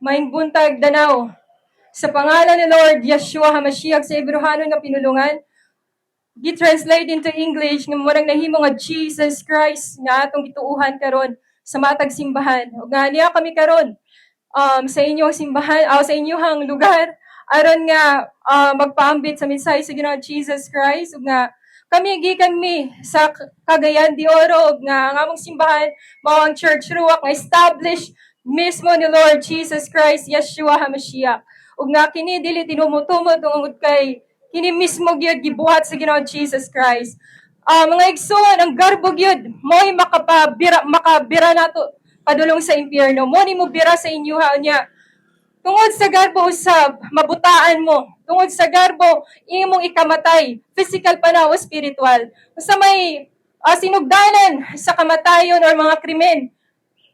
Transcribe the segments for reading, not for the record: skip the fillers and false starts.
Maing buntag danaw. Sa pangalan ni Lord Yeshua HaMashiach sa Ebrohano nga pinulungan, gi-translate into English nga murang nahimo nga Jesus Christ nga atong gituuhan karon sa matag simbahan. Ug nga niya kami karon sa inyong simbahan sa inyong lugar aron nga magpaambit sa mensahe sa Ginoong Jesus Christ ug nga kami gikan mi sa Cagayan de Oro ug nga ang among simbahan mao ang Church Ruach nga established mismo ni Lord Jesus Christ Yeshua HaMashiach. Ug nga kini dili tinumutumod tungod kay kini mismo gyud gibuhat sa Ginoong Jesus Christ. Mga igsoon, ang garbo gyud mo'y makabira nato padulong sa impyerno. Mo ni mo bira sa inyuha niya. Tungod sa garbo usab, mabutaan mo. Tungod sa garbo, imong ikamatay. Physical pa na o spiritual. Sa may sinugdanan sa kamatayon or mga krimen,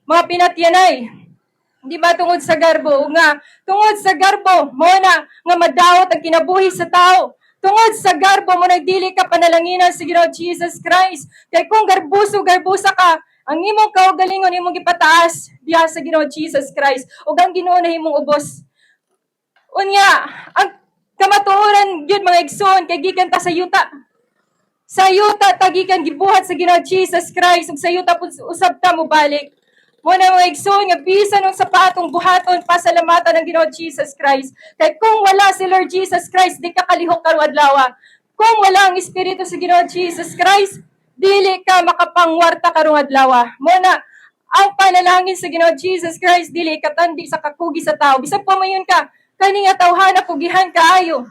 mga pinatyanay. Di ba tungod sa garbo? Nga, tungod sa garbo, mo na nga madawat ang kinabuhi sa tao. Tungod sa garbo mo nagdili ka panalanginan sa Ginoong Jesus Christ. Kay kung garbusa ka, ang imong kaugalingon imong gipataas diha sa Ginoong Jesus Christ. Ug ang Ginoo na imong ubos. Unya, ang kamatuoran gyud mga igsoon kay gikan ta sa yuta. Sa yuta tagikan gibuhat sa Ginoong Jesus Christ ug sa yuta usab ta mo balik. Mo na mga igsoon nga bisan ng sapatong buhaton pasalamatan ng Ginoong Jesus Christ. Kay kung wala si Lord Jesus Christ, di ka kalihok karong adlaw. Kung wala ang Espiritu sa Ginoong Jesus Christ, dili ka makapangwarta karong adlaw. Mo na ang panalangin sa Ginoong Jesus Christ dili katandi sa kakugi sa tao. Bisan pa mayon ka, kani nga tawhana kugihan kaayo.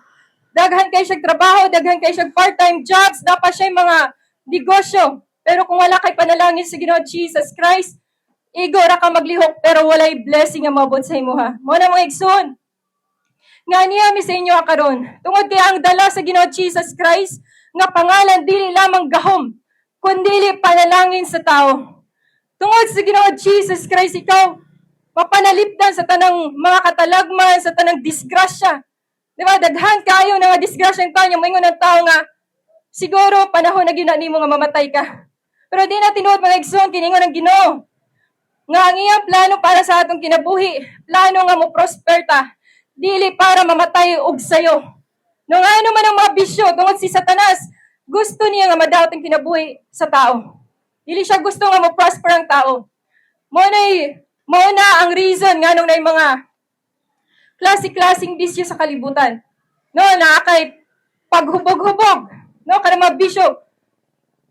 Daghan kay siyang trabaho, daghan kay siyang part-time jobs, dapat siya mga negosyo. Pero kung wala kay panalangin sa Ginoong Jesus Christ, igo ra ka maglihok pero walay blessing nga maabot sa imuha. Mo na mga igsoon. Nga niya mi sa inyo karon. Tungod kay ang dala sa Ginoong Jesus Christ nga pangalan dili lamang gahom, kundi panalangin sa tao. Tungod sa Ginoong Jesus Christ ikaw mapanalipdan sa tanang mga katalagman, sa tanang disgrasya. Di ba? Daghan kayo nga disgrasya ng tao, moingon ng tao nga siguro panahon na gyud nimo nga mamatay ka. Pero di na tinuod mga igsoon kiningon ng Ginoo. Nga ang iyang plano para sa atong kinabuhi, plano nga mo prosper ta, dili para mamatay og sayo. Nung ano man ang mga bisyo, tungod si Satanas, gusto niya nga madawat ang kinabuhi sa tao. Dili siya gusto nga mo prosper ang tao. Mo na ang reason nga nung na mga klase-klaseng bisyo sa kalibutan. No, na kay paghubog-hubog, no, kada mga bisyo.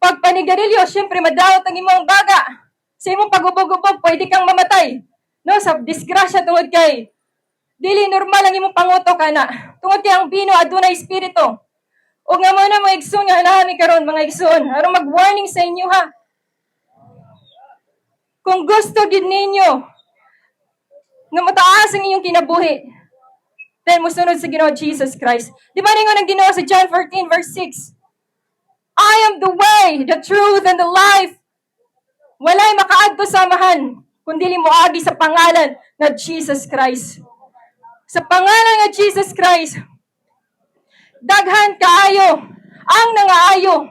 Pag panigarilyo, syempre madawat ang imong baga. Sa imong pagubog-ubog, pwede kang mamatay. No, sa disgrasya tungod kay dili normal ang imong panguto kana. Tungod kay ang bino adunay espiritu. Ug nga mo na mga igsoon nga anami karon mga igsoon, aron mag-warning sa inyo ha. Kung gusto gid ninyo nga mataas ang inyong kinabuhi, then musunod sa Ginoo Jesus Christ. Di ba ningon ang Ginoo sa John 14 verse 6? I am the way, the truth, and the life. Walay makaadto sa amahan, kundi moagi sa pangalan na Jesus Christ. Sa pangalan nga Jesus Christ, daghan kaayo ang nangaayo.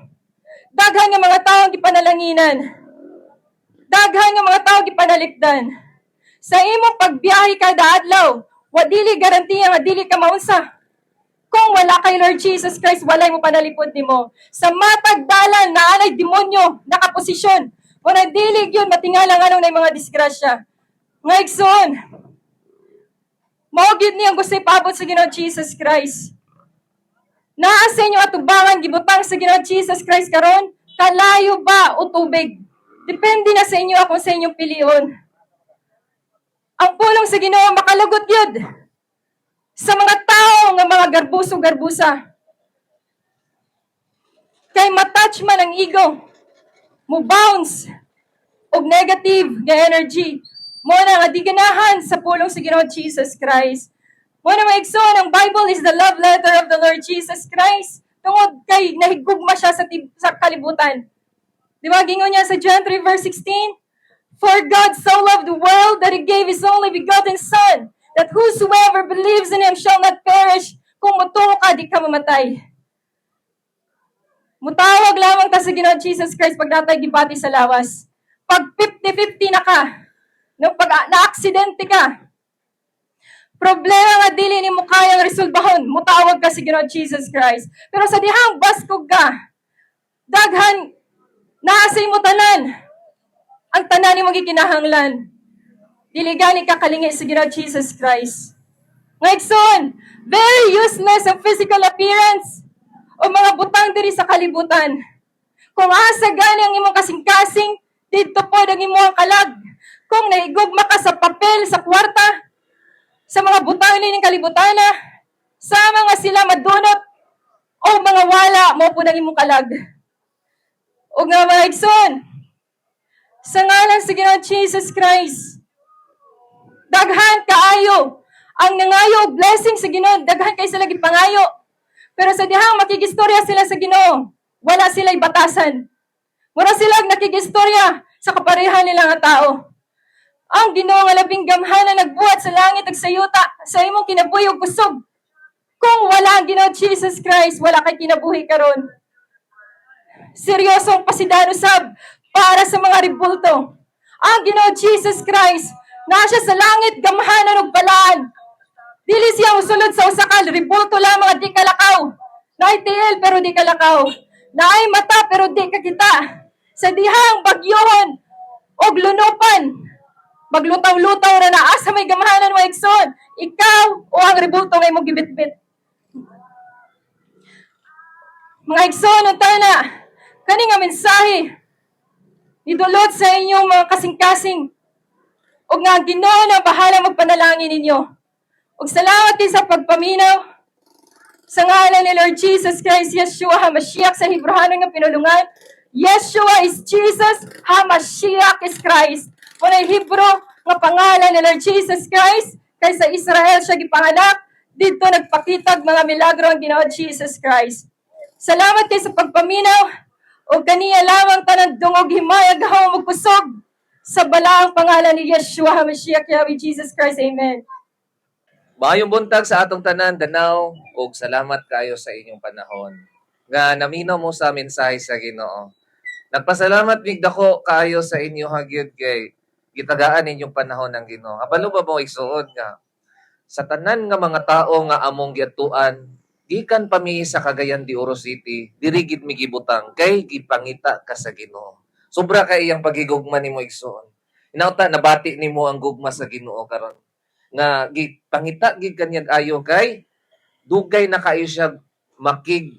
Daghan nga mga tawo gipanalanginan. Daghan nga mga tawo gipanalipdan. Sa imong pagbiyahe kada adlaw, wa dili garantiya nga dili ka maunsa. Kung wala kay Lord Jesus Christ, walay mo panalipod nimo. Sa matag dalan na anay demonyo nakaposisyon. Wala dili yun matingala nga nung na mga disgrasya. Nga igsoon, mao gyud niyang gusto ipaabot sa Ginoong Jesus Christ. Naa sa inyo atubangan gibutang sa Ginoong Jesus Christ karon, kalayo ba o tubig? Depende na sa inyo kung sa inyong pilion. Ang pulong sa Ginoo makalugot yun sa mga tao nga mga garbuso-garbusa. Kay matouch man ang ego, mo bounce og negative nga energy. Mo na nga di ganahan sa pulong sa Ginoong Jesus Christ. Mo na maigsoon, ang Bible is the love letter of the Lord Jesus Christ. Tungod kay nahigugma siya sa kalibutan. Di ba, gingon niya sa John 3 verse 16? For God so loved the world that He gave His only begotten Son, that whosoever believes in Him shall not perish. Kung mutuo ka, di ka mamatay. Mutawag lamang ta sa Ginoong Jesus Christ pag natay gibati sa lawas. Pag 50-50 na ka, nung pag na-aksidente ka, Problema nga dili nimo kayang resolbahon, mutawag ka sa Ginoo Jesus Christ. Pero sa dihang baskog ka, daghan naa sa imo tanan, ang tanan nimo gikinahanglan. Dili gani ka kalingi sa Ginoo Jesus Christ. Ngayon, very useless ang physical appearance o mga butang diri sa kalibutan. Kung asa gani ang imong kasing-kasing, dito po ang imong kalag. Kung naigugma ka sa papel, sa kwarta, sa mga butang ning kalibutana, sa mga sila madunot, o mga wala, mo po ng imong kalag. O nga mga igsoon, sa ngalan sa Ginoo Jesus Christ, daghan kaayo, ang nangayo blessing sa Ginoo, daghan kay sila gipangayo. Pero sa dihang makigistorya sila sa Ginoo, wala sila'y batasan. Wala silang nakigistorya sa kaparehan nila nga tao. Ang Ginoo nga labing gamhanan nagbuhat sa langit ug sa yuta, sa imong kinabuhi ug kusog. Kung wala ang Ginoo Jesus Christ, wala kay kinabuhi karon. Seryosong pasidano sab para sa mga ribulto. Ang Ginoo Jesus Christ, na siya sa langit gamhanan ug balaan. Dili siya usulod sa usakal, ribulto lamang at di kalakaw. Naay tiil pero di kalakaw. Naay mata pero di kakita. Sa dihang bagyohon og lunupan, maglutaw-lutaw na asa may gamahanan mo igsoon. Ikaw o ang ribulto ngay mo gibitbit. Mga igsoon unta na, kani nga mensahe idulot sa inyong mga kasing-kasing ug nga ang Ginoo na bahala magpanalangin ninyo. Ug salamat din sa pagpaminaw sa ngalan ni Lord Jesus Christ, Yeshua HaMashiach sa Hebreano nga pinulungan. Yeshua is Jesus, HaMashiach is Christ. Muna Hebrew nga pangalan ni Lord Jesus Christ, kay sa Israel siya gipanganak, dito nagpakitag mga milagro ang Ginoo Jesus Christ. Salamat kay sa pagpaminaw, o kaniya lamang tanan dungog himay agahaw magkusog sa balaang pangalan ni Yeshua HaMashiach, Yahweh Jesus Christ. Amen. Maayong buntag sa atong tanan, Danao, ug salamat kayo sa inyong panahon. Nga naminaw mo sa mensahe sa Ginoo. Nagpasalamat mig dako kayo sa inyo hagyud kay gitagaan ninyong panahon ng Ginoo. Kabalo ba mo isuod nga sa tanan nga mga tao nga among giatuan, gikan pa mi sa Cagayan de Oro City, diri gid mi gibutang kay gipangita ka sa Ginoo. Sobra kay iyang pagigugma nimo igsoon. Inauta nabati nimo ang gugma sa Ginoo karon nga gipangita gid kanyang ayo kay dugay na kayo siya makig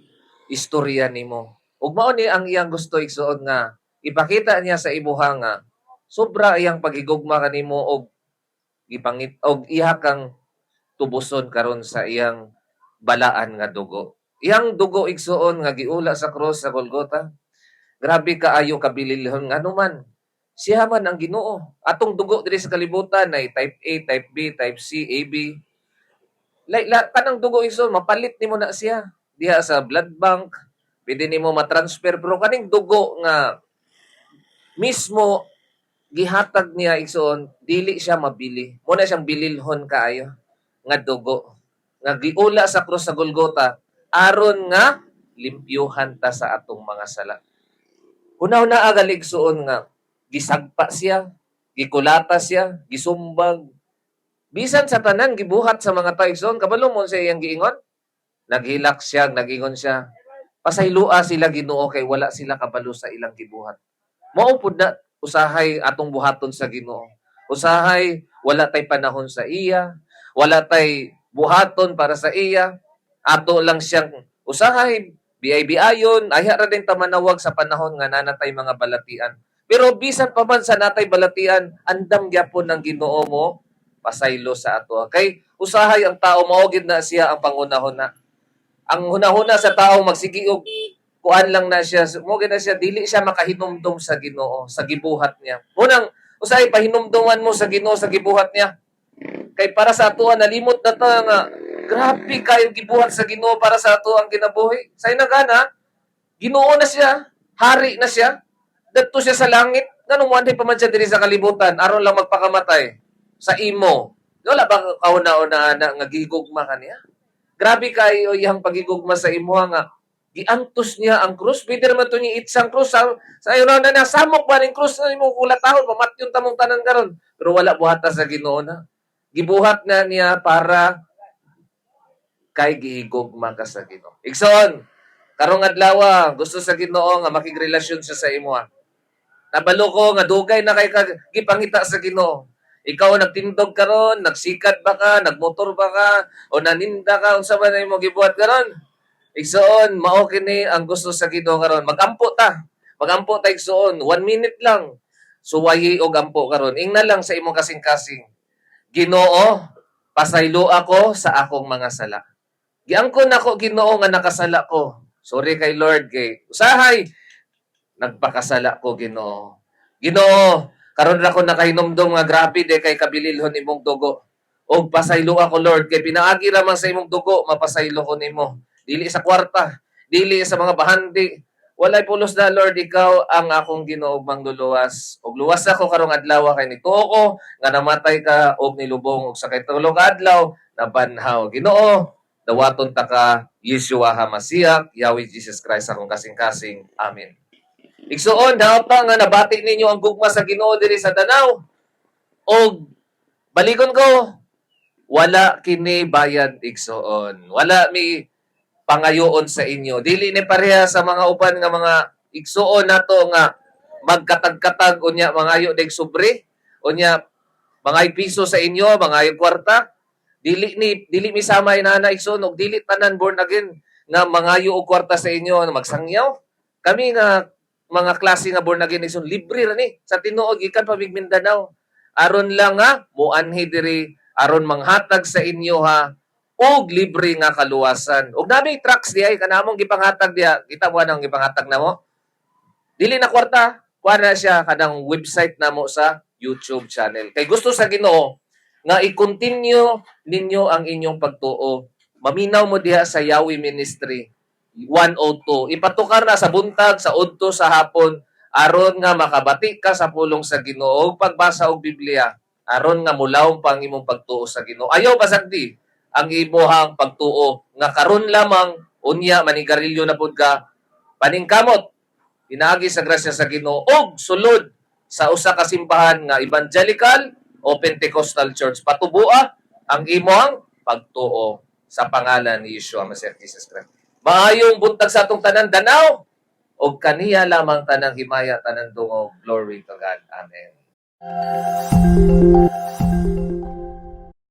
istorya nimo. Ug mao ni ang iyang gusto igsuon nga ipakita niya sa imuha nga sobra iyang pagigugma kanimo og gipangit og iha kang tubuson karon sa iyang balaan nga dugo. Iyang dugo igsuon nga giula sa cross sa Golgota. Grabe kaayo kabililhon nga man. Siya man ang Ginoo. Atong dugo diri sa kalibutan ay type A, type B, type C, AB. Kanang dugo iso mapalit nimo na siya diha sa blood bank. Pwede nimo ma-transfer pero kaning dugo nga mismo gihatag niya igsoon dili siya mabili. Mo na siyang bililhon kaayo nga dugo nga giula sa krus sa Golgota aron nga limpyuhan ta sa atong mga sala. Una-una agaligsoon nga gisagpa siya, gikulata siya, gisumbag. Bisan sa tanan gibuhat sa mga taigsoon, kabalo mo sa iyang giingon? Naghilak siya, nagingon siya. Pasaylua sila Ginoo kay wala sila kabalo sa ilang gibuhat. Mao pud na usahay atong buhaton sa Ginoo. Usahay wala tay panahon sa iya, wala tay buhaton para sa iya. Ato lang siyang usahay biay-biayon, ayha ra din ta manawag sa panahon nga nanatay mga balatian. Pero bisan pa man sa natay balatian, andam gyapon ng Ginoo mo pasaylo sa ato. Kay usahay ang tao mao gid na siya ang pangunahuna. Ang hunahuna sa tao magsigi og kuan lang na siya. Mo gid na siya dili siya makahinumdum sa Ginoo sa gibuhat niya. Munang usahay pahinumduman mo sa Ginoo sa gibuhat niya. Kay para sa ato nalimot na ta nga grabe kayo gibuhat sa Ginoo para sa ato ang kinabuhi. Say nagana Ginoo na siya, hari na siya. Dadto siya sa langit, nganong wanay pa man siya diri sa kalibutan, aron lang magpakamatay sa imo. Wala ba kauna-una na nga gigugma kaniya? Grabe kayo iyang pagigugma sa imo nga giantos niya ang krus. Pwede naman ito niya itsang krus. Sa iyo na nasamok ba rin krus na imo kulatahon, mamatyon tamong tanan karon. Pero wala buhata sa Ginoo na. gibuhat na niya para kay gihigugma ka sa Ginoo. Igsoon, karong adlaw gusto sa Ginoo nga makigrelasyon siya sa imo. Nabalo ko nga dugay na kay gipangita sa Ginoo. Ikaw nagtindog karon, nagsikat ba ka, nagmotor ba ka, o naninda ka, unsa man imo gibuhat karon? Igsoon, mao kini ang gusto sa Ginoo karon. Magampo ta. Magampo ta igsoon, 1 minute lang. Suwayi og ampo karon. Ingna lang sa imong kasing-kasing. Ginoo, pasaylo ako sa akong mga sala. Giangkon nako Ginoo nga nakasala ko. Sorry kay Lord kay usahay nagpakasala ko Ginoo. Ginoo, karon ra ko nakahinomdom nga grabe de kay kabililhon imong dugo. Og pasaylo ako Lord kay pinaagi ra man sa imong dugo mapasaylo ko nimo. Dili sa kwarta, dili sa mga bahandi. Walay pulos na Lord ikaw ang akong Ginoo mangluluwas. Og luwas ako karong adlaw kay nituo ko nga namatay ka og nilubong og sa kay tulong adlaw nabanhaw. Ginoo, dawaton ta ka Yeshua HaMashiach, Yahweh Jesus Christ akong kasing-kasing. Amen. Igsuon, dapat nga nabati ninyo ang gugma sa Ginoo diri sa Danau. Og baligon ko, wala kini bayad igsuon. Wala mi pangayoon sa inyo. Dili ni pareha sa mga uban nga mga igsuon nato nga magkatag-katag unya mangayo deg sobre, unya mga piso sa inyo, mga kwarta. Dili mi sama inana igsoon og dili tanan born again nga mangayo og kwarta sa inyo magsangyaw. Kami nga mga klase nga born again igsoon libre ra ni sa tinuod gikan pa Mindanao. Aron lang nga muanhi diri aron manghatag sa inyo og libre nga kaluwasan. Og nami trucks diay kanamong gipanghatag diha. Kita mo nang gipanghatag namo. Dili na kwarta, kuha na siya kanang website namo sa YouTube channel. Kay gusto sa Ginoo nga i-continue ninyo ang inyong pagtuo. Maminaw mo diha sa Yahweh Ministry 102. Ipatukar na sa buntag, sa udto, sa hapon, aron nga makabati ka sa pulong sa Ginoo og pagbasa og Biblia, aron nga mulawom pang imong pagtuo sa Ginoo. Ayaw basagdi ang imuhang pagtuo nga karon lamang unya manigarilyo na pud ka paningkamot pinaagi sa grasya sa Ginoo og sulod sa usa ka simbahan nga evangelical o Pentecostal Church. Patuboa ang imong pagtuo sa pangalan ni Yeshua Mashiach Jesus Christ. Maayong buntag sa atong tanan Danau o kaniya lamang tanang himaya tanan dungog. Glory to God. Amen.